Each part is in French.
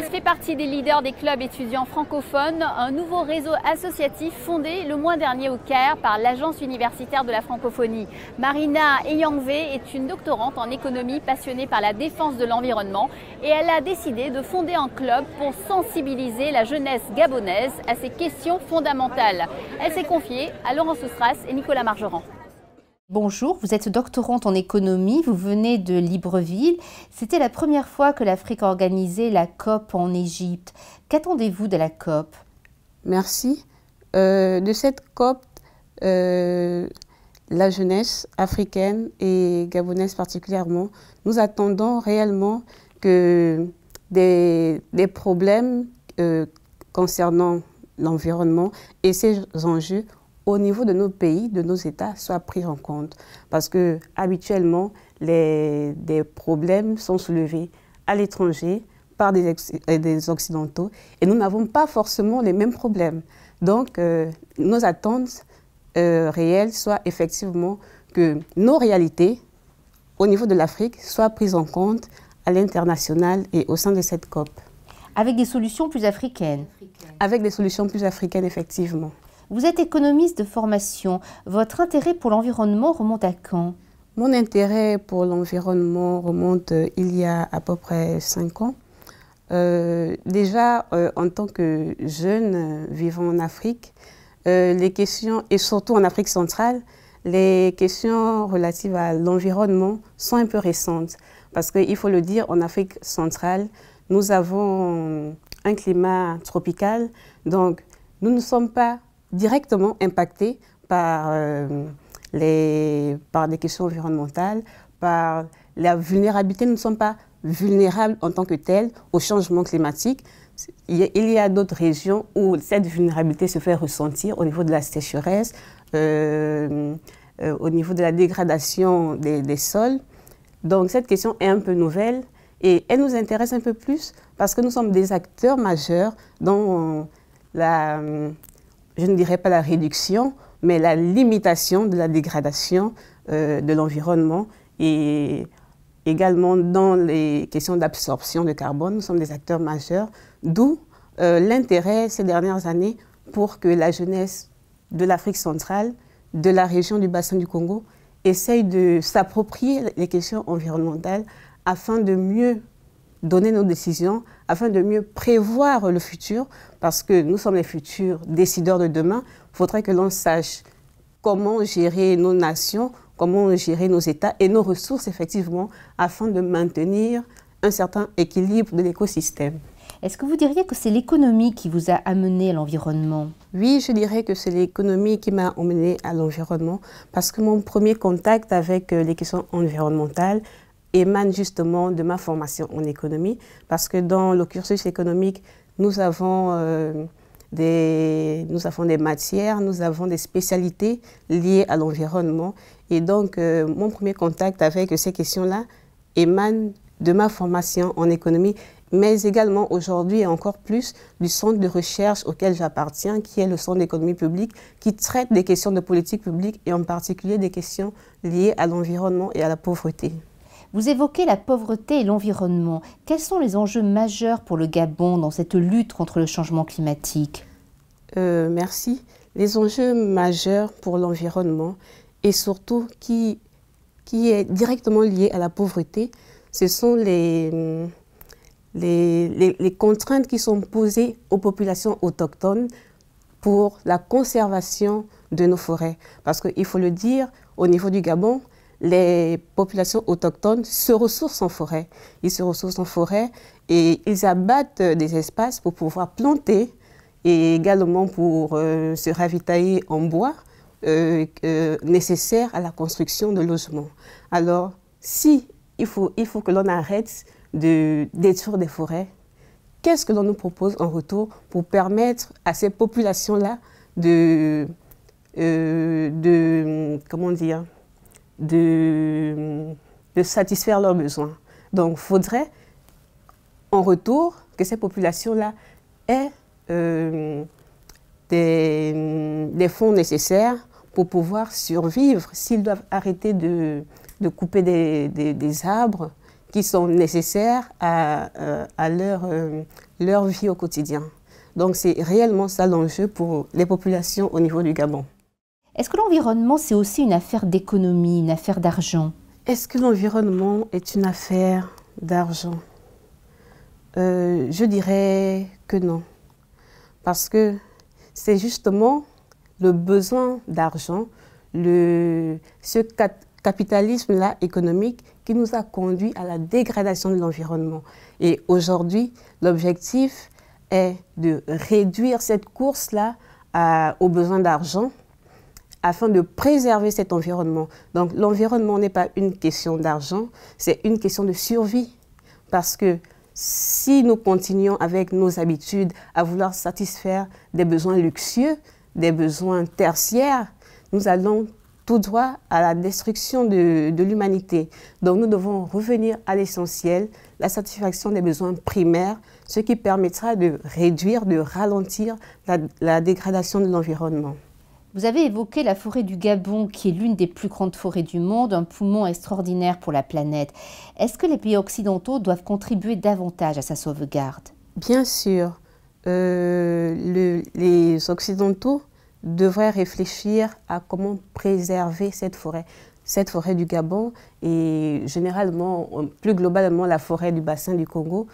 Gonesse fait partie des leaders des clubs étudiants francophones, un nouveau réseau associatif fondé le mois dernier au Caire par l'Agence universitaire de la francophonie. Marina Eyangve est une doctorante en économie passionnée par la défense de l'environnement et elle a décidé de fonder un club pour sensibiliser la jeunesse gabonaise à ces questions fondamentales. Elle s'est confiée à Laurence Oustras et Nicolas Margeran. Bonjour, vous êtes doctorante en économie, vous venez de Libreville. C'était la première fois que l'Afrique organisait la COP en Égypte. Qu'attendez-vous de la COP? Merci. De cette COP, la jeunesse africaine et gabonaise particulièrement, nous attendons réellement que des problèmes concernant l'environnement et ces enjeux au niveau de nos pays, de nos États, soient pris en compte. Parce que habituellement, des problèmes sont soulevés à l'étranger par des Occidentaux et nous n'avons pas forcément les mêmes problèmes. Donc, nos attentes réelles soient effectivement que nos réalités au niveau de l'Afrique soient prises en compte à l'international et au sein de cette COP. Avec des solutions plus africaines. Avec des solutions plus africaines, effectivement. Vous êtes économiste de formation. Votre intérêt pour l'environnement remonte à quand? Mon intérêt pour l'environnement remonte il y a à peu près 5 ans. Déjà, en tant que jeune vivant en Afrique, les questions, et surtout en Afrique centrale, les questions relatives à l'environnement sont un peu récentes. Parce qu'il faut le dire, en Afrique centrale, nous avons un climat tropical, donc nous ne sommes pas directement impactés par des questions environnementales, par la vulnérabilité. Nous ne sommes pas vulnérables en tant que tels au changement climatique. Il y a d'autres régions où cette vulnérabilité se fait ressentir au niveau de la sécheresse, au niveau de la dégradation des sols. Donc cette question est un peu nouvelle et elle nous intéresse un peu plus parce que nous sommes des acteurs majeurs dans je ne dirais pas la réduction, mais la limitation de la dégradation de l'environnement et également dans les questions d'absorption de carbone. Nous sommes des acteurs majeurs, d'où l'intérêt ces dernières années pour que la jeunesse de l'Afrique centrale, de la région du bassin du Congo, essaye de s'approprier les questions environnementales afin de mieux donner nos décisions, afin de mieux prévoir le futur, parce que nous sommes les futurs décideurs de demain. Il faudrait que l'on sache comment gérer nos nations, comment gérer nos États et nos ressources, effectivement, afin de maintenir un certain équilibre de l'écosystème. Est-ce que vous diriez que c'est l'économie qui vous a amené à l'environnement? Oui, je dirais que c'est l'économie qui m'a amené à l'environnement, parce que mon premier contact avec les questions environnementales émane justement de ma formation en économie, parce que dans le cursus économique, nous avons des matières, nous avons des spécialités liées à l'environnement. Et donc, mon premier contact avec ces questions-là émane de ma formation en économie, mais également aujourd'hui et encore plus du centre de recherche auquel j'appartiens, qui est le Centre d'économie publique, qui traite des questions de politique publique et en particulier des questions liées à l'environnement et à la pauvreté. Vous évoquez la pauvreté et l'environnement. Quels sont les enjeux majeurs pour le Gabon dans cette lutte contre le changement climatique? Merci. Les enjeux majeurs pour l'environnement et surtout qui est directement lié à la pauvreté, ce sont les contraintes qui sont posées aux populations autochtones pour la conservation de nos forêts. Parce qu'il faut le dire, au niveau du Gabon, les populations autochtones se ressourcent en forêt. Ils se ressourcent en forêt et ils abattent des espaces pour pouvoir planter et également pour se ravitailler en bois nécessaire à la construction de logements. Alors, il faut que l'on arrête de détruire des forêts, qu'est-ce que l'on nous propose en retour pour permettre à ces populations-là de satisfaire leurs besoins? Donc, il faudrait en retour que ces populations-là aient des fonds nécessaires pour pouvoir survivre. S'ils doivent arrêter de couper des arbres qui sont nécessaires à leur vie au quotidien. Donc c'est réellement ça l'enjeu pour les populations au niveau du Gabon. Est-ce que l'environnement, c'est aussi une affaire d'économie, une affaire d'argent? Est-ce que l'environnement est une affaire d'argent? Je dirais que non. Parce que c'est justement le besoin d'argent, ce capitalisme-là économique qui nous a conduit à la dégradation de l'environnement. Et aujourd'hui, l'objectif est de réduire cette course-là aux besoins d'argent afin de préserver cet environnement. Donc l'environnement n'est pas une question d'argent, c'est une question de survie. Parce que si nous continuons avec nos habitudes à vouloir satisfaire des besoins luxueux, des besoins tertiaires, nous allons tout droit à la destruction de l'humanité. Donc nous devons revenir à l'essentiel, la satisfaction des besoins primaires, ce qui permettra de réduire, de ralentir la dégradation de l'environnement. Vous avez évoqué la forêt du Gabon, qui est l'une des plus grandes forêts du monde, un poumon extraordinaire pour la planète. Est-ce que les pays occidentaux doivent contribuer davantage à sa sauvegarde? Bien sûr, les Occidentaux devraient réfléchir à comment préserver cette forêt du Gabon et généralement, plus globalement, la forêt du bassin du Congo,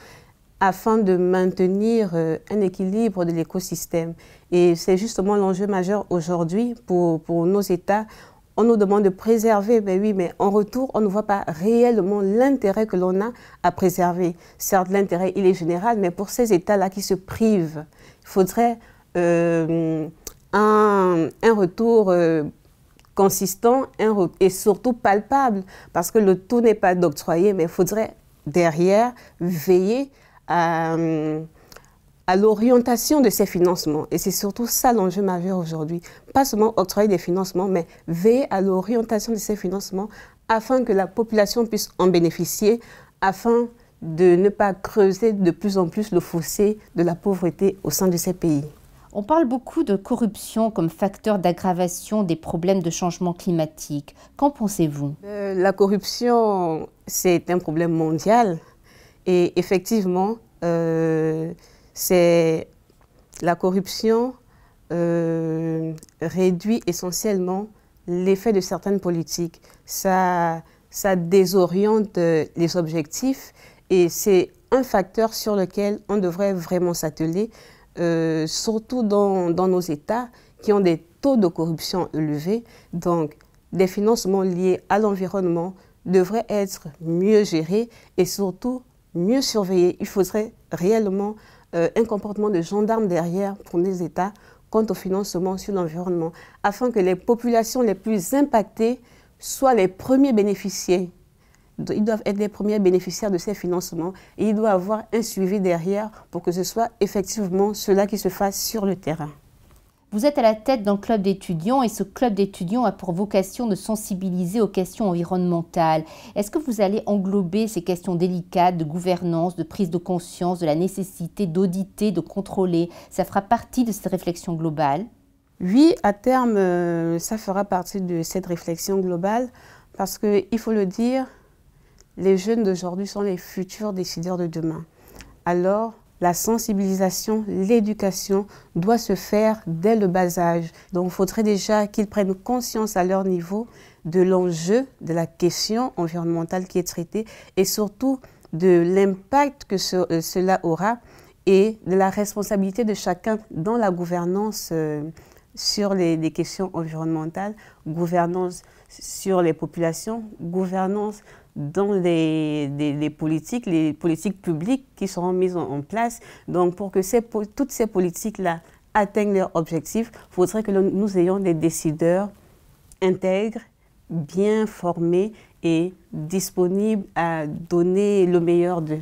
afin de maintenir un équilibre de l'écosystème. Et c'est justement l'enjeu majeur aujourd'hui pour nos États. On nous demande de préserver, mais oui, mais en retour, on ne voit pas réellement l'intérêt que l'on a à préserver. Certes, l'intérêt, il est général, mais pour ces États-là qui se privent, il faudrait un retour consistant et surtout palpable, parce que le tout n'est pas d'octroyer, mais il faudrait derrière veiller à l'orientation de ces financements. Et c'est surtout ça l'enjeu majeur aujourd'hui. Pas seulement octroyer des financements, mais veiller à l'orientation de ces financements afin que la population puisse en bénéficier, afin de ne pas creuser de plus en plus le fossé de la pauvreté au sein de ces pays. On parle beaucoup de corruption comme facteur d'aggravation des problèmes de changement climatique. Qu'en pensez-vous? La corruption, c'est un problème mondial. Et effectivement, la corruption réduit essentiellement l'effet de certaines politiques. Ça désoriente les objectifs et c'est un facteur sur lequel on devrait vraiment s'atteler, surtout dans nos États qui ont des taux de corruption élevés. Donc, des financements liés à l'environnement devraient être mieux gérés et surtout mieux surveillés. Il faudrait réellement un comportement de gendarme derrière pour les États quant au financement sur l'environnement, afin que les populations les plus impactées soient les premiers bénéficiaires. Ils doivent être les premiers bénéficiaires de ces financements et il doit y avoir un suivi derrière pour que ce soit effectivement cela qui se fasse sur le terrain. Vous êtes à la tête d'un club d'étudiants et ce club d'étudiants a pour vocation de sensibiliser aux questions environnementales. Est-ce que vous allez englober ces questions délicates de gouvernance, de prise de conscience, de la nécessité d'auditer, de contrôler? Ça fera partie de cette réflexion globale? Oui, à terme, ça fera partie de cette réflexion globale parce qu'il faut le dire, les jeunes d'aujourd'hui sont les futurs décideurs de demain. Alors, la sensibilisation, l'éducation doit se faire dès le bas âge. Donc, il faudrait déjà qu'ils prennent conscience à leur niveau de l'enjeu, de la question environnementale qui est traitée et surtout de l'impact que cela aura et de la responsabilité de chacun dans la gouvernance sur les questions environnementales, gouvernance sur les populations, gouvernance dans les politiques publiques qui seront mises en place. Donc, pour que toutes ces politiques-là atteignent leurs objectifs, il faudrait que nous ayons des décideurs intègres, bien formés et disponibles à donner le meilleur d'eux.